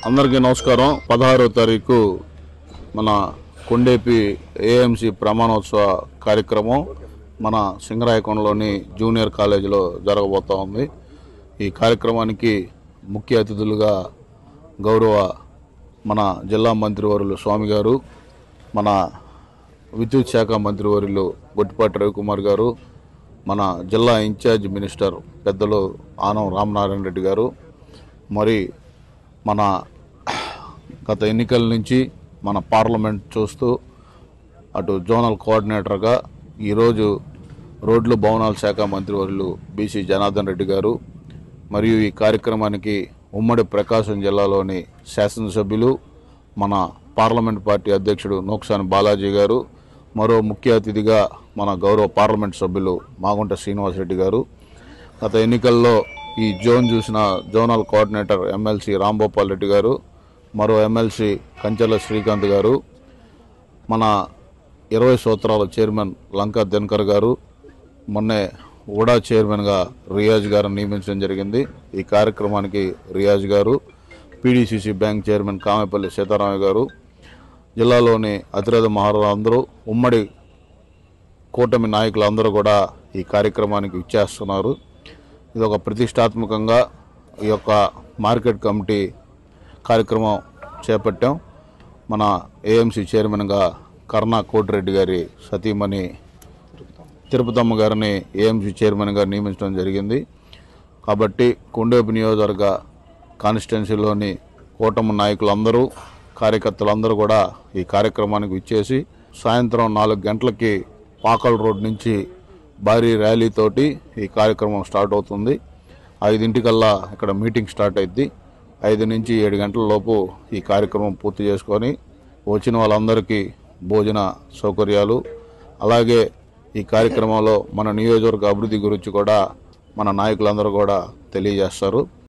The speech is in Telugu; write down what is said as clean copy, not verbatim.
అందరికీ నమస్కారం. 16వ తారీఖు మన కొండేపి ఏఎంసీ ప్రమాణోత్సవ కార్యక్రమం మన సింగరాయకొండలోని జూనియర్ కాలేజీలో జరగబోతా ఉంది. ఈ కార్యక్రమానికి ముఖ్య అతిథులుగా గౌరవ మన జిల్లా మంత్రివర్యులు స్వామి గారు, మన విద్యుత్ శాఖ మంత్రివర్యులు గొట్టిపాటి రవికుమార్ గారు, మన జిల్లా ఇన్ఛార్జ్ మినిస్టర్ పెద్దలు ఆనం రామనారాయణ రెడ్డి గారు, మరి మన గత ఎన్నికల నుంచి మన పార్లమెంట్ చూస్తూ అటు జోనల్ కోఆర్డినేటర్గా ఈరోజు రోడ్లు భవనాల శాఖ మంత్రివర్యులు బీసీ జనార్దన్ రెడ్డి గారు, మరియు ఈ కార్యక్రమానికి ఉమ్మడి ప్రకాశం జిల్లాలోని శాసనసభ్యులు మన పార్లమెంట్ పార్టీ అధ్యక్షుడు నోక్సాని బాలాజీ గారు, మరో ముఖ్య అతిథిగా మన గౌరవ పార్లమెంట్ సభ్యులు మాగుంట శ్రీనివాసరెడ్డి గారు, గత ఎన్నికల్లో ఈ జోన్ చూసిన zonal coordinator MLC Rambhupal Reddy గారు, మరో ఎమ్మెల్సీ కంచెల శ్రీకాంత్ గారు, మన 20 సూత్రాల చైర్మన్ లంకా దినకర్ గారు, మొన్నే ఉడా చైర్మన్గా రియాజ్ గారు నియమించడం జరిగింది. ఈ కార్యక్రమానికి రియాజ్ గారు, PDCC bank chairman Kamepalli Sitaramayya గారు, జిల్లాలోని అతిరథ మహారాజులందరూ, ఉమ్మడి కూటమి నాయకులందరూ కూడా ఈ కార్యక్రమానికి ఇచ్చేస్తున్నారు. ఇది ఒక ప్రతిష్టాత్మకంగా ఈ యొక్క మార్కెట్ కమిటీ కార్యక్రమం చేపట్టాం. మన ఏఎంసీ చైర్మన్గా కర్ణా కోటిరెడ్డి గారి సతీమణి తిరుపతమ్మ గారిని ఏఎంసీ చైర్మన్గా నియమించడం జరిగింది. కాబట్టి కొండేపు నియోజకవర్గ కాన్స్టిట్యున్సీలోని కూటమి నాయకులందరూ, కార్యకర్తలందరూ కూడా ఈ కార్యక్రమానికి ఇచ్చేసి సాయంత్రం 4 గంటలకి పాకల్ రోడ్ నుంచి భారీ ర్యాలీతోటి ఈ కార్యక్రమం స్టార్ట్ అవుతుంది. 5 ఇక్కడ మీటింగ్ స్టార్ట్ అయింది. 5 నుంచి 7 గంటల లోపు ఈ కార్యక్రమం పూర్తి చేసుకొని వచ్చిన వాళ్ళందరికీ భోజన సౌకర్యాలు, అలాగే ఈ కార్యక్రమంలో మన నియోజకవర్గ అభివృద్ధి గురించి కూడా మన నాయకులందరూ కూడా తెలియజేస్తారు.